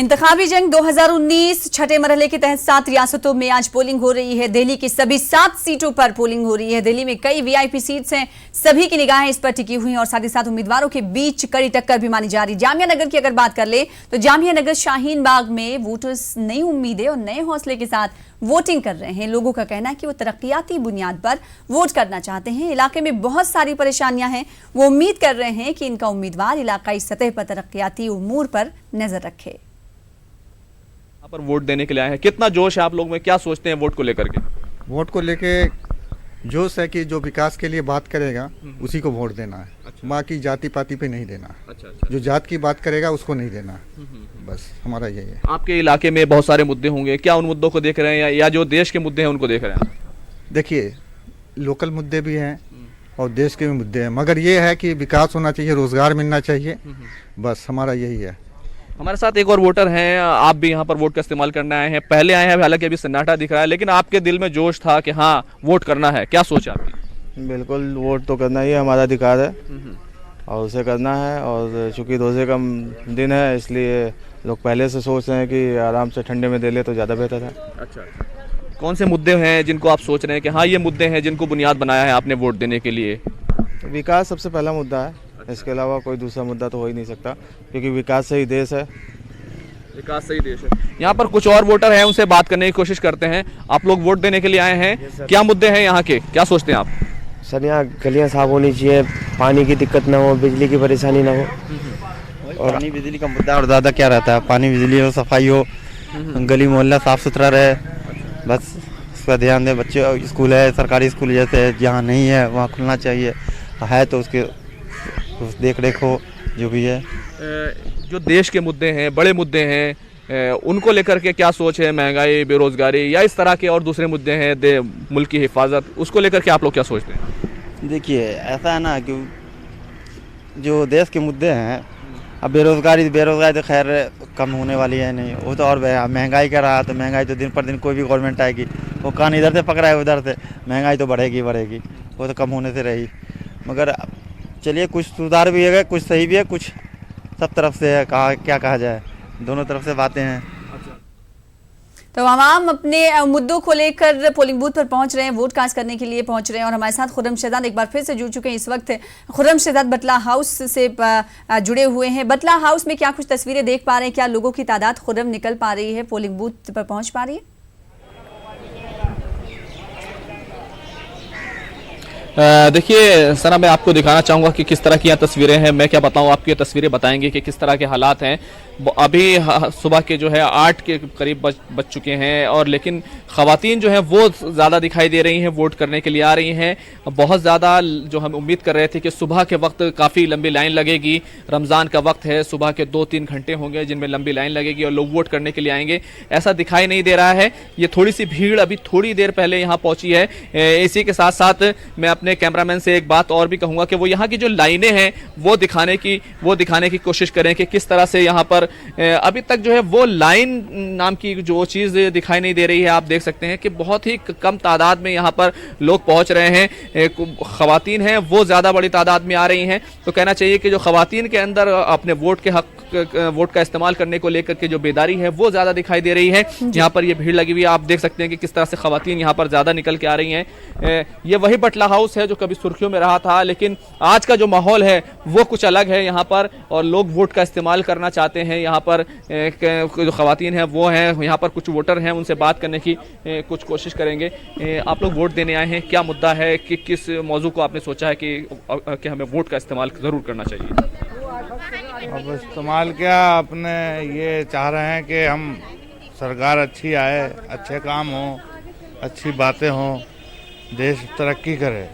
इंतखाबी जंग 2019 छठे मरहले के तहत 7 रियासतों में आज पोलिंग हो रही है। दिल्ली की सभी 7 सीटों पर पोलिंग हो रही है। दिल्ली में कई वीआईपी सीट्स हैं, सभी की निगाहें इस पर टिकी हुई हैं और साथ ही साथ उम्मीदवारों के बीच कड़ी टक्कर भी मानी जा रही है। जामिया नगर की अगर बात कर ले तो जामिया नगर शाहीन बाग में वोटर्स नई उम्मीदें और नए हौसले के साथ वोटिंग कर रहे हैं। लोगों का कहना है कि वो तरक्याती बुनियाद पर वोट करना चाहते हैं। इलाके में बहुत सारी परेशानियां हैं, वो उम्मीद कर रहे हैं कि इनका उम्मीदवार इलाकाई सतह पर तरक्याती उमूर पर नजर रखे। पर वोट देने के लिए आए हैं, कितना जोश है आप लोग में, क्या सोचते हैं वोट को लेकर के? वोट को लेके जोश है कि जो विकास के लिए बात करेगा उसी को वोट देना है। अच्छा। बाकी जाति पाति पे नहीं देना। अच्छा। जो जात की बात करेगा उसको नहीं देना। बस हमारा यही है। आपके इलाके में बहुत सारे मुद्दे होंगे, क्या उन मुद्दों को देख रहे हैं या जो देश के मुद्दे हैं उनको देख रहे हैं? देखिए, लोकल मुद्दे भी हैं और देश के भी मुद्दे हैं, मगर ये है कि विकास होना चाहिए, रोजगार मिलना चाहिए। बस हमारा यही है। हमारे साथ एक और वोटर हैं, आप भी यहाँ पर वोट का इस्तेमाल करने आए हैं, पहले आए हैं, हालांकि अभी सन्नाटा दिख रहा है, लेकिन आपके दिल में जोश था कि हाँ वोट करना है, क्या सोच है आपकी? बिल्कुल, वोट तो करना ही हमारा अधिकार है और उसे करना है। और चूंकि रोजे का दिन है इसलिए लोग पहले से सोच रहे हैं कि आराम से ठंडे में दे ले तो ज़्यादा बेहतर है। अच्छा। कौन से मुद्दे हैं जिनको आप सोच रहे हैं कि हाँ ये मुद्दे हैं जिनको बुनियाद बनाया है आपने वोट देने के लिए? विकास सबसे पहला मुद्दा है, इसके अलावा कोई दूसरा मुद्दा तो हो ही नहीं सकता, क्योंकि विकास से ही देश है। विकास सही देश है। यहाँ पर कुछ और वोटर हैं, उनसे बात करने की कोशिश करते हैं। आप लोग वोट देने के लिए आए हैं, क्या मुद्दे हैं यहाँ के, क्या सोचते हैं आप? सर, यहाँ गलियाँ साफ होनी चाहिए, पानी की दिक्कत ना हो, बिजली की परेशानी ना हो। और पानी बिजली का मुद्दा और ज़्यादा क्या रहता है, पानी बिजली हो, सफाई हो, गली मोहल्ला साफ सुथरा रहे, बस उसका ध्यान दें। बच्चे स्कूल है, सरकारी स्कूल जैसे जहाँ नहीं है वहाँ खुलना चाहिए, है तो उसके देख रेख हो जो भी है। जो देश के मुद्दे हैं, बड़े मुद्दे हैं, उनको लेकर के क्या सोच है? महंगाई, बेरोजगारी या इस तरह के और दूसरे मुद्दे हैं, मुल्क की हिफाजत, उसको लेकर के आप लोग क्या सोचते हैं? देखिए, ऐसा है ना कि जो देश के मुद्दे हैं, अब बेरोजगारी तो खैर कम होने वाली है नहीं, वो तो और महंगाई का रहा, तो महंगाई तो दिन पर दिन कोई भी गवर्नमेंट आएगी वो कान इधर से पकड़ा है उधर से, महंगाई तो बढ़ेगी, वो तो कम होने से रही। मगर चलिए, कुछ सुधार भी है, कुछ सही भी है, कुछ सब तरफ से है, क्या कहा जाए, दोनों तरफ से बातें हैं। तो आवाम अपने मुद्दों को लेकर पोलिंग बूथ पर पहुंच रहे हैं, वोट कास्ट करने के लिए पहुंच रहे हैं और हमारे साथ खुर्रम शहजाद एक बार फिर से जुड़ चुके हैं। इस वक्त खुर्रम शहजाद बटला हाउस से जुड़े हुए हैं। बटला हाउस में क्या कुछ तस्वीरें देख पा रहे हैं? क्या लोगों की तादाद खुर्रम निकल पा रही है, पोलिंग बूथ पर पहुंच पा रही है? देखिए सना, मैं आपको दिखाना चाहूँगा कि किस तरह की यहाँ तस्वीरें हैं। मैं क्या बताऊँ, आपकी तस्वीरें बताएंगे कि किस तरह के हालात हैं। अभी सुबह के जो है 8 के करीब बज चुके हैं और लेकिन ख़वातीन जो हैं वो ज़्यादा दिखाई दे रही हैं, वोट करने के लिए आ रही हैं। बहुत ज़्यादा जो हम उम्मीद कर रहे थे कि सुबह के वक्त काफ़ी लंबी लाइन लगेगी, रमज़ान का वक्त है, सुबह के 2-3 घंटे होंगे जिनमें लंबी लाइन लगेगी और लोग वोट करने के लिए आएंगे, ऐसा दिखाई नहीं दे रहा है। ये थोड़ी सी भीड़ अभी थोड़ी देर पहले यहाँ पहुँची है। इसी के साथ साथ मैं अपने कैमरामैन से एक बात और भी कहूँगा कि वो यहाँ की जो लाइनें हैं वो दिखाने की कोशिश करें कि किस तरह से यहाँ पर अभी तक जो है वो लाइन नाम की जो चीज़ दिखाई नहीं दे रही है। आप देख सकते हैं कि बहुत ही कम तादाद में यहाँ पर लोग पहुँच रहे हैं। ख़वातीन हैं वो ज़्यादा बड़ी तादाद में आ रही हैं, तो कहना चाहिए कि जो ख़वातीन के अंदर अपने वोट के हक, वोट का इस्तेमाल करने को लेकर के जो बेदारी है वो ज़्यादा दिखाई दे रही है। यहाँ पर ये भीड़ लगी हुई है, आप देख सकते हैं कि किस तरह से ख़वातीन यहाँ पर ज़्यादा निकल के आ रही हैं। ये वही बटला हाउस है जो कभी सुर्खियों में रहा था, लेकिन आज का जो माहौल है वो कुछ अलग है यहाँ पर और लोग वोट का इस्तेमाल करना चाहते हैं। यहाँ पर जो ख़वातीन हैं वो हैं, यहाँ पर कुछ वोटर हैं, उनसे बात करने की कुछ कोशिश करेंगे। आप लोग वोट देने आए हैं, क्या मुद्दा है कि किस मौजू को आपने सोचा है कि हमें वोट का इस्तेमाल ज़रूर करना चाहिए? अब इस्तेमाल क्या, अपने ये चाह रहे हैं कि हम सरकार अच्छी आए, अच्छे काम हों, अच्छी बातें हों, देश तरक्की करे,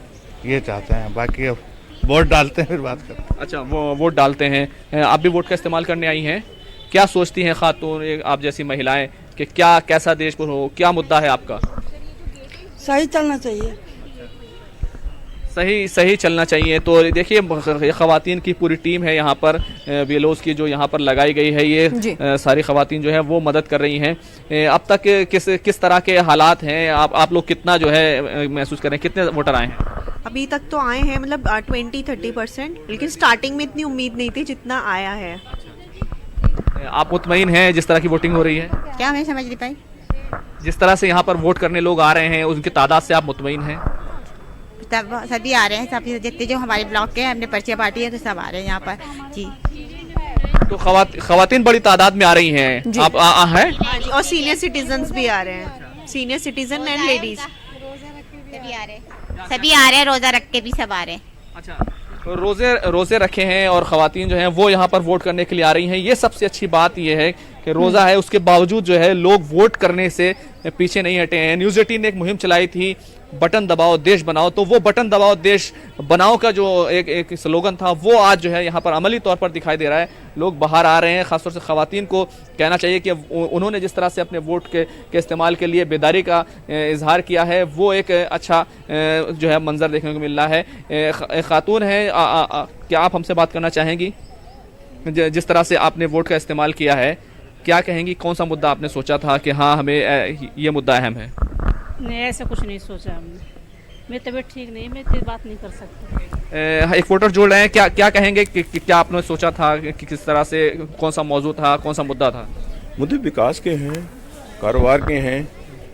ये चाहते हैं। बाकी अब वोट डालते हैं फिर बात करते हैं। अच्छा, वो वोट डालते हैं। आप भी वोट का इस्तेमाल करने आई हैं, क्या सोचती हैं खातून, आप जैसी महिलाएं, कि क्या कैसा देश को हो, क्या मुद्दा है आपका? सही चलना चाहिए। सही चलना चाहिए। तो देखिए, ख़वातीन की पूरी टीम है यहाँ पर, बीएलओज़ की जो यहाँ पर लगाई गई है, ये सारी ख़वातीन जो है वो मदद कर रही हैं। अब तक किस तरह के हालात हैं? आप लोग कितना जो है महसूस करें, कितने वोटर आए हैं? अभी तक तो आए हैं मतलब 20-30%, लेकिन स्टार्टिंग में इतनी उम्मीद नहीं थी जितना आया है। आप मुतमईन हैं जिस तरह की वोटिंग हो रही है? क्या मैं समझ नहीं पाई। जिस तरह से यहाँ पर वोट करने लोग आ रहे हैं उनकी तादाद से आप मुतमईन हैं? तब सभी आ रहे हैं, सभी जितने जो हमारे ब्लॉक के हमने पर्चियाँ बांटी है तो सब आ रहे हैं यहाँ पर जी। तो खवातीन बड़ी तादाद में आ रही हैं, आप हैं? और सीनियर सिटीजन्स भी आ रहे हैं, सीनियर सिटीजन एंड लेडीज सभी आ रहे हैं, रोजा रख के भी सब आ रहे हैं। अच्छा, तो रोजे रखे हैं और खवातीन जो हैं वो यहाँ पर वोट करने के लिए आ रही हैं। ये सबसे अच्छी बात ये है कि रोज़ा है उसके बावजूद जो है लोग वोट करने से पीछे नहीं हटे हैं। न्यूज़ 18 ने एक मुहिम चलाई थी, बटन दबाओ देश बनाओ, तो वो बटन दबाओ देश बनाओ का जो एक स्लोगन था वो आज जो है यहाँ पर अमली तौर पर दिखाई दे रहा है। लोग बाहर आ रहे हैं, खासतौर से खवातीन को कहना चाहिए कि उन्होंने जिस तरह से अपने वोट के इस्तेमाल के लिए बेदारी का इजहार किया है वो एक अच्छा जो है मंजर देखने को मिल रहा है। एक खातून है, क्या आप हमसे बात करना चाहेंगी? जिस तरह से आपने वोट का इस्तेमाल किया है, क्या कहेंगी, कौन सा मुद्दा आपने सोचा था कि हाँ हमें ये मुद्दा अहम है? नहीं, ऐसा कुछ नहीं सोचा हमने, मेरी तबीयत ठीक नहीं, मैं इतनी बात नहीं कर सकती। एक वोटर जोड़ रहे हैं, क्या कहेंगे कि क्या आपने सोचा था कि किस तरह से, कौन सा मौजू था, कौन सा मुद्दा था? मुद्दे विकास के हैं, कारोबार के हैं,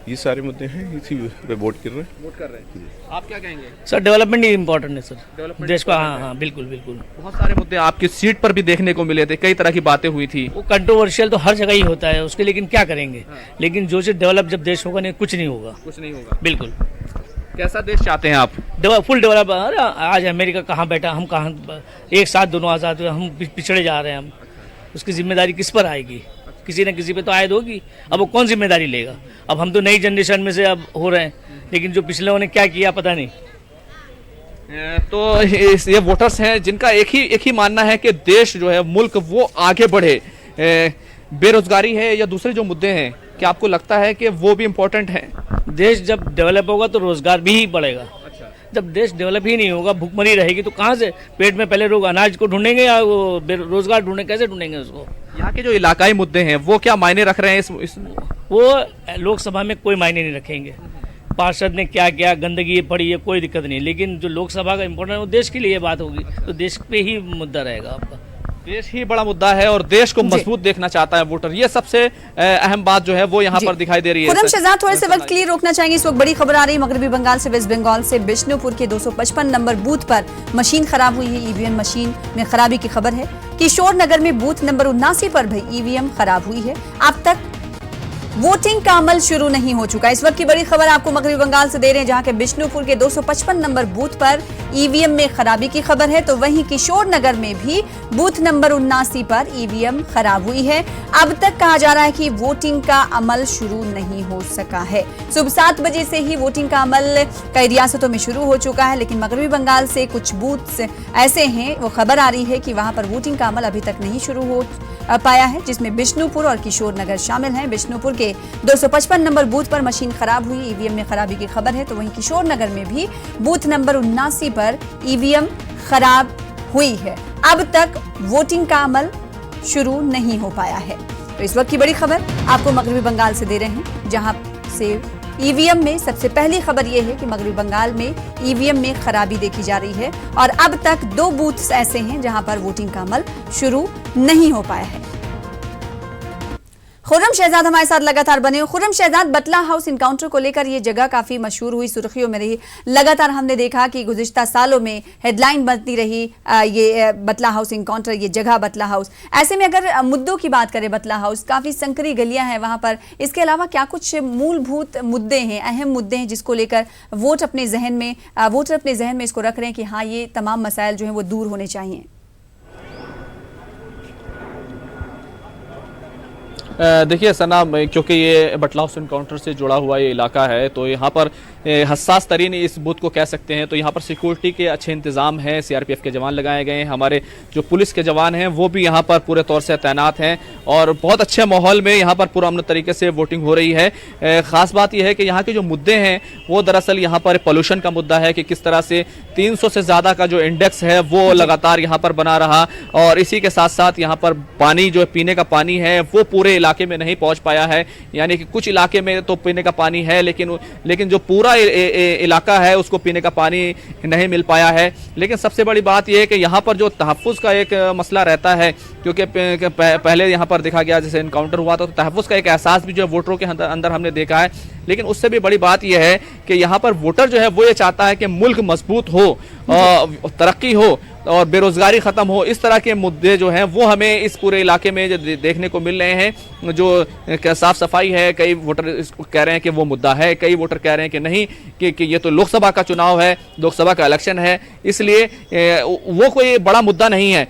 ये सारे मुद्दे हैं, इसी पे वोट कर रहे हैं। आप क्या कहेंगे? सर डेवलपमेंट ही इम्पोर्टेंट है सर, देश का। हाँ, बिल्कुल बिल्कुल। बहुत सारे मुद्दे आपकी सीट पर भी देखने को मिले थे, कई तरह की बातें हुई थी। वो कंट्रोवर्शियल तो हर जगह ही होता है उसके, लेकिन क्या करेंगे। लेकिन जो चीज डेवलप जब देश होगा नहीं, कुछ नहीं होगा। बिल्कुल। कैसा देश चाहते हैं आप? Full develop. आज अमेरिका कहाँ बैठा, हम कहाँ एक साथ दोनों आजाद हुए, हम पिछड़े जा रहे हैं। हम उसकी जिम्मेदारी किस पर आएगी? किसी न किसी पे तो आयद होगी। अब वो कौन जिम्मेदारी लेगा? अब हम तो नई जनरेशन में से अब हो रहे हैं, लेकिन जो पिछले ने क्या किया पता नहीं। तो ये वोटर्स हैं जिनका एक ही मानना है कि देश जो है, मुल्क वो आगे बढ़े। बेरोजगारी है या दूसरे जो मुद्दे हैं, क्या आपको लगता है कि वो भी इम्पोर्टेंट हैं? देश जब डेवलप होगा तो रोजगार भी बढ़ेगा। जब देश डेवलप ही नहीं होगा, भूखमरी रहेगी, तो कहाँ से पेट में पहले लोग अनाज को ढूंढेंगे या वो रोजगार ढूंढेंगे? कैसे ढूंढेंगे उसको? यहाँ के जो इलाकाई मुद्दे हैं वो क्या मायने रख रहे हैं वो लोकसभा में कोई मायने नहीं रखेंगे। पार्षद ने क्या किया, गंदगी पड़ी है, कोई दिक्कत नहीं। लेकिन जो लोकसभा का इम्पोर्टेंट है वो देश के लिए बात होगी, तो देश पे ही मुद्दा रहेगा आपका। देश ही बड़ा मुद्दा है और देश को मजबूत देखना चाहता है वोटर। ये सबसे अहम बात जो है वो यहाँ पर दिखाई दे रही है। खुर्रम शहजाद, थोड़े से वक्त के लिए रोकना चाहेंगे। इस वक्त बड़ी खबर आ रही है मगरबी बंगाल से, वेस्ट बंगाल से। बिष्णुपुर के 255 नंबर बूथ पर मशीन खराब हुई है। ईवीएम मशीन में खराबी की खबर है। किशोर नगर में बूथ नंबर 79 पर भी ईवीएम खराब हुई है। अब तक वोटिंग का अमल शुरू नहीं हो चुका। इस वक्त की बड़ी खबर आपको मगरबी बंगाल से दे रहे हैं, जहां के बिष्णुपुर के 255 नंबर बूथ पर ईवीएम में खराबी की खबर है। तो वहीं किशोर नगर में भी बूथ नंबर 79 पर ईवीएम खराब हुई है। अब तक कहा जा रहा है कि वोटिंग का अमल शुरू नहीं हो सका है। सुबह 7 बजे से ही वोटिंग का अमल कई रियासतों में शुरू हो चुका है, लेकिन मगरबी बंगाल से कुछ बूथ ऐसे हैं, वो खबर आ रही है कि वहां पर वोटिंग का अमल अभी तक नहीं शुरू हो पाया है, जिसमें बिष्णुपुर और किशोर नगर शामिल हैं। बिष्णुपुर के 255 नंबर बूथ पर मशीन खराब हुई, ईवीएम में खराबी की खबर है। तो वहीं किशोर नगर में भी बूथ नंबर 79 पर ईवीएम खराब हुई है। अब तक वोटिंग का अमल शुरू नहीं हो पाया है। तो इस वक्त की बड़ी खबर आपको मगरबी बंगाल से दे रहे हैं, जहां से ईवीएम में सबसे पहली खबर यह है कि मगरबी बंगाल में ईवीएम में खराबी देखी जा रही है और अब तक 2 बूथ्स ऐसे हैं जहां पर वोटिंग का अमल शुरू नहीं हो पाया है। खुर्रम शहजाद हमारे साथ लगातार बने हो। खुर्रम शहजाद, बटला हाउस इनकाउंटर को लेकर ये जगह काफी मशहूर हुई, सुर्खियों में रही। लगातार हमने देखा कि गुज़िश्ता सालों में हेडलाइन बनती रही ये बटला हाउस इनकाउंटर, ये जगह बटला हाउस। ऐसे में अगर मुद्दों की बात करें, बटला हाउस काफी संकरी गलियां हैं वहां पर, इसके अलावा क्या कुछ मूलभूत मुद्दे हैं, अहम मुद्दे हैं जिसको लेकर वोटर अपने जहन में इसको रख रहे हैं कि हाँ ये तमाम मसाइल जो है वो दूर होने चाहिए? देखिए सना, क्योंकि ये बटला हाउस इनकाउंटर से जुड़ा हुआ ये इलाका है, तो यहाँ पर हसास तरीन इस बूथ को कह सकते हैं। तो यहाँ पर सिक्योरिटी के अच्छे इंतज़ाम हैं, सीआरपीएफ के जवान लगाए गए हैं, हमारे जो पुलिस के जवान हैं वो भी यहाँ पर पूरे तौर से तैनात हैं और बहुत अच्छे माहौल में यहाँ पर पुरअमन तरीके से वोटिंग हो रही है। ख़ास बात यह है कि यहाँ के जो मुद्दे हैं वो दरअसल यहाँ पर पोल्यूशन का मुद्दा है कि किस तरह से 300 से ज़्यादा का जो इंडेक्स है वो लगातार यहाँ पर बना रहा, और इसी के साथ साथ यहाँ पर पानी जो पीने का पानी है वो पूरे इलाके में नहीं पहुंच पाया है, यानी कि कुछ इलाके में तो पीने का पानी है, लेकिन जो पूरा इलाका है उसको पीने का पानी नहीं मिल पाया है। लेकिन सबसे बड़ी बात यह है कि यहाँ पर जो तहफ़्फ़ुज़ का एक मसला रहता है, क्योंकि पहले यहाँ पर देखा गया जैसे इनकाउंटर हुआ तो तहफ़्फ़ुज़ का एक एहसास भी जो वोटरों के अंदर हमने देखा है। लेकिन उससे भी बड़ी बात यह है कि यहाँ पर वोटर जो है वो ये चाहता है कि मुल्क मजबूत हो, तरक्की हो और बेरोजगारी खत्म हो। इस तरह के मुद्दे जो हैं वो हमें इस पूरे इलाके में जो देखने को मिल रहे हैं। जो साफ सफाई है, कई वोटर इसको कह रहे हैं कि वो मुद्दा है, कई वोटर कह रहे हैं कि नहीं, कि ये तो लोकसभा का चुनाव है, लोकसभा का इलेक्शन है, इसलिए वो कोई बड़ा मुद्दा नहीं है,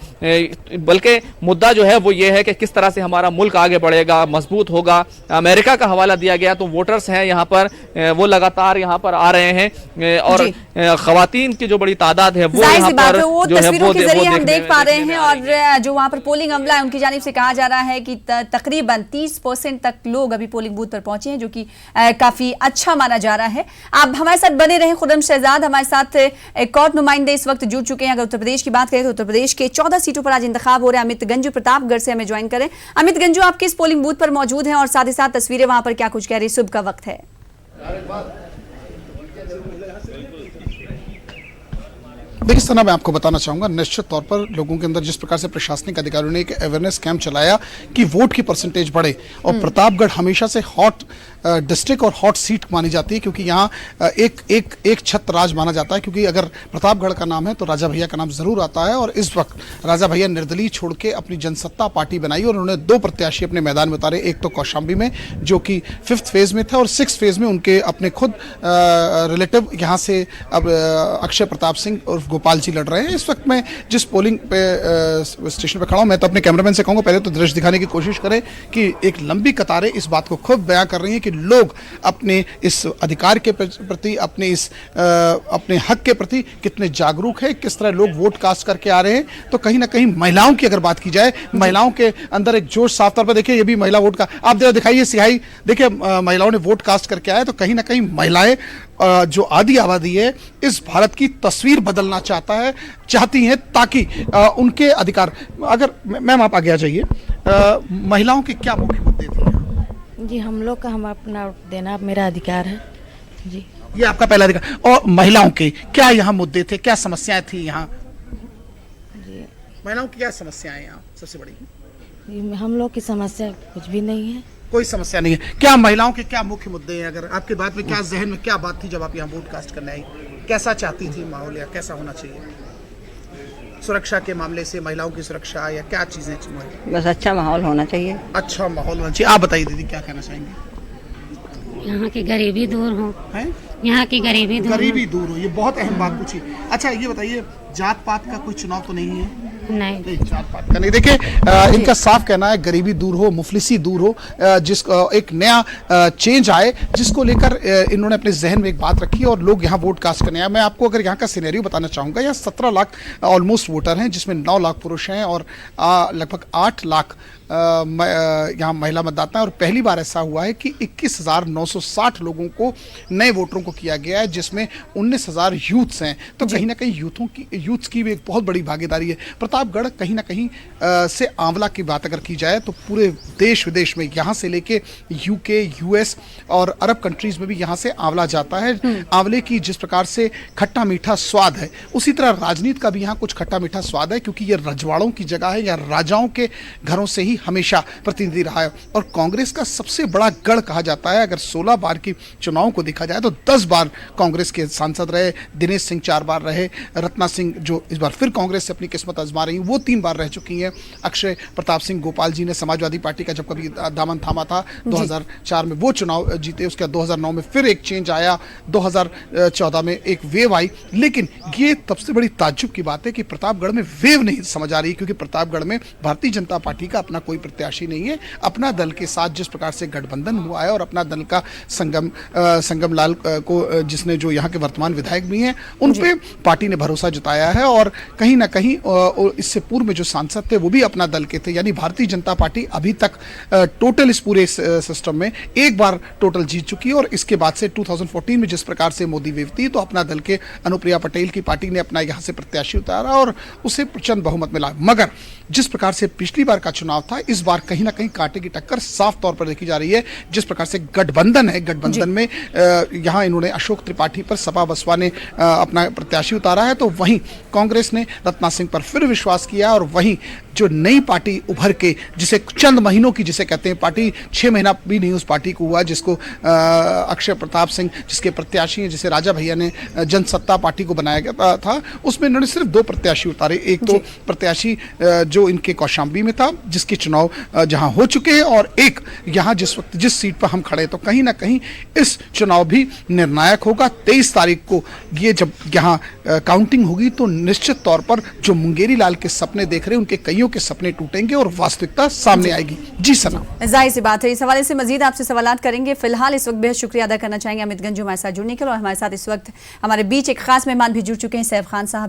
बल्कि मुद्दा जो है वो ये है कि किस तरह से हमारा मुल्क आगे बढ़ेगा, मजबूत होगा। अमेरिका का हवाला दिया गया तो वोटर्स हैं यहाँ पर, वो लगातार यहाँ पर आ रहे हैं और खवातीन की जो बड़ी तादाद है वो यहाँ पर तस्वीरों के जरिए हम देख पा रहे हैं। और जो वहां पर पोलिंग अमला है उनकी जानिब से कहा जा रहा है कि तकरीबन 30% तक लोग अभी पोलिंग बूथ पर पहुंचे हैं, जो कि काफी अच्छा माना जा रहा है। आप हमारे साथ बने रहे। खुर्रम शहजाद हमारे साथ एक और नुमाइंदे इस वक्त जुड़ चुके हैं। अगर उत्तर प्रदेश की बात करें तो उत्तर प्रदेश के 14 सीटों पर आज इंतखाब हो रहे हैं। अमित गंजू प्रतापगढ़ से हमें ज्वाइन करें। अमित गंजू, आप किस पोलिंग बूथ पर मौजूद हैं और साथ ही साथ तस्वीरें वहां पर क्या कुछ कह रही? सुबह का वक्त है। देखिए सना, मैं आपको बताना चाहूँगा, निश्चित तौर पर लोगों के अंदर जिस प्रकार से प्रशासनिक अधिकारियों ने एक अवेयरनेस कैंप चलाया कि वोट की परसेंटेज बढ़े, और प्रतापगढ़ हमेशा से हॉट डिस्ट्रिक्ट और हॉट सीट मानी जाती है, क्योंकि यहाँ एक छत राज माना जाता है। क्योंकि अगर प्रतापगढ़ का नाम है तो राजा भैया का नाम जरूर आता है, और इस वक्त राजा भैया निर्दलीय छोड़ के अपनी जनसत्ता पार्टी बनाई और उन्होंने 2 प्रत्याशी अपने मैदान में उतारे। एक तो कौशाम्बी में जो कि 5th फेज में था, और 6th फेज में उनके अपने खुद रिलेटिव यहाँ से अब अक्षय प्रताप सिंह और गोपाल जी लड़ रहे हैं। इस वक्त मैं जिस पोलिंग पे स्टेशन पे खड़ा हूं, मैं तो अपने कैमरामैन से कहूंगा पहले तो दृश्य दिखाने की कोशिश करें कि एक लंबी कतारें इस बात को खुद बयां कर रही हैं कि लोग अपने इस अधिकार के प्रति, अपने हक के प्रति कितने जागरूक है, किस तरह लोग वोट कास्ट करके आ रहे हैं। तो कहीं ना कहीं महिलाओं की अगर बात की जाए, महिलाओं के अंदर एक जोश साफ तौर पर देखिए, ये भी महिला वोट का आप जरा दिखाइए सिहाई, देखिए महिलाओं ने वोट कास्ट करके आए। तो कहीं ना कहीं महिलाएं जो आधी आबादी है इस भारत की तस्वीर बदलना चाहती हैं, ताकि उनके अधिकार। अगर मैम आप आगे आ जाइए, महिलाओं के क्या मुख्य मुद्दे थे? जी हम लोग का, हम अपना वोट देना मेरा अधिकार है जी, ये आपका पहला अधिकार। और महिलाओं के क्या यहाँ मुद्दे थे, क्या समस्याएं थी यहाँ? जी महिलाओं की क्या समस्याएं यहाँ सबसे बड़ी? हम लोग की समस्या कुछ भी नहीं है, कोई समस्या नहीं है। क्या महिलाओं के क्या मुख्य मुद्दे हैं? अगर आपके बात में क्या जहन में क्या बात थी जब आप यहाँ वोट कास्ट करने आई, कैसा चाहती थी माहौल, या कैसा होना चाहिए? सुरक्षा के मामले से, महिलाओं की सुरक्षा, या क्या चीजें? बस अच्छा माहौल होना चाहिए। अच्छा माहौल होना चाहिए। आप बताइए दीदी, क्या कहना चाहेंगे? यहाँ की गरीबी दूर हो, यहाँ की गरीबी दूर हो, ये बहुत अहम बात पूछी। अच्छा ये बताइए, जात पात का कोई चुनाव तो नहीं है? नहीं, जात पात का नहीं। देखिए इनका साफ कहना है गरीबी दूर हो, मुफलिसी दूर हो, एक नया चेंज आए, जिसको लेकर इन्होंने अपने जहन में एक बात रखी और लोग यहाँ वोट कास्ट करने आए। मैं आपको अगर यहाँ का सिनेरियो बताना चाहूँगा, यहाँ 17 लाख ऑलमोस्ट वोटर हैं, जिसमें 9 लाख पुरुष हैं और लगभग 8 लाख यहाँ महिला मतदाता है। और पहली बार ऐसा हुआ है कि 21,960 लोगों को, नए वोटरों को किया गया है, जिसमें 19,000 यूथ्स हैं। तो कहीं ना कहीं यूथ्स की भी एक बहुत बड़ी भागीदारी है। प्रतापगढ़ कहीं ना कहीं से आंवला की बात अगर की जाए तो पूरे देश विदेश में, यहाँ से लेके यूके, यूएस और अरब कंट्रीज में भी यहाँ से आंवला जाता है। आंवले की जिस प्रकार से खट्टा मीठा स्वाद है, उसी तरह राजनीति का भी यहाँ कुछ खट्टा मीठा स्वाद है, क्योंकि ये रजवाड़ों की जगह है, या राजाओं के घरों से ही हमेशा प्रतिनिधि रहा है। और कांग्रेस का सबसे बड़ा गढ़ कहा जाता है। अगर 16 बार की चुनाव को देखा जाए तो 10 बार कांग्रेस के सांसद रहे, दिनेश सिंह 4 बार रहे, रत्ना सिंह जो इस बार फिर कांग्रेस से अपनी किस्मत आजमा रही वो 3 बार रह चुकी हैं, अक्षय प्रताप सिंह, गोपाल जी ने समाजवादी पार्टी का जब कभी दामन थामा था 2004 में वो चुनाव जीते, उसके बाद 2009 में फिर एक चेंज आया, 2014 में एक वेव आई। लेकिन ये सबसे बड़ी ताज्जुब की बात है कि प्रतापगढ़ में वेव नहीं समझ आ रही, क्योंकि प्रतापगढ़ में भारतीय जनता पार्टी का अपना कोई प्रत्याशी नहीं है। अपना दल के साथ जिस प्रकार से गठबंधन हुआ है, और अपना दल का संगम लाल को, जिसने जो यहाँ के वर्तमान विधायक भी हैं, उन पे पार्टी ने भरोसा जताया आया है और कहीं ना कहीं इससे पूर्व में जो सांसद थे वो भी अपना दल के थे, यानी भारतीय जनता पार्टी अभी तक टोटल इस पूरे सिस्टम में एक बार टोटल जीत चुकी है। और इसके बाद से 2014 में जिस प्रकार से मोदी वेव थी, तो अपना दल के अनुप्रिया पटेल की पार्टी ने अपना यहाँ से प्रत्याशी उतारा और उसे प्रचंड बहुमत मिला। मगर जिस प्रकार से पिछली बार का चुनाव था, इस बार कहीं ना कहीं कांटे की टक्कर साफ तौर पर देखी जा रही है। जिस प्रकार से गठबंधन है, गठबंधन में यहाँ इन्होंने अशोक त्रिपाठी पर सपा बसपा ने अपना प्रत्याशी उतारा है, तो वहीं कांग्रेस ने रत्ना सिंह पर फिर विश्वास किया और वहीं जो नई पार्टी उभर के, जिसे चंद महीनों की जिसे कहते हैं पार्टी, 6 महीना भी नहीं उस पार्टी को हुआ, जिसको अक्षय प्रताप सिंह जिसके प्रत्याशी हैं, जिसे राजा भैया ने जनसत्ता पार्टी को बनाया गया था, उसमें इन्होंने सिर्फ 2 प्रत्याशी उतारे। एक तो प्रत्याशी जो इनके कौशाम्बी में था, जिसके चुनाव जहां हो चुके हैं, और एक यहाँ जिस वक्त जिस सीट पर हम खड़े, तो कहीं ना कहीं इस चुनाव भी निर्णायक होगा। 23 तारीख को ये जब यहाँ काउंटिंग होगी, तो निश्चित तौर पर जो मुंगेरी लाल के सपने देख रहे हैं, उनके कईयों के सपने टूटेंगे और वास्तविकता सामने आएगी। जी सना, जाहिर सी बात है, इस हवाले से मजीद आपसे सवालात करेंगे। फिलहाल इस वक्त बेहद शुक्रिया अदा करना चाहेंगे अमित गंजू हमारे साथ जुड़ने के लिए। और हमारे साथ इस वक्त हमारे बीच एक खास मेहमान भी जुड़ चुके हैं, सैफ खान साहब।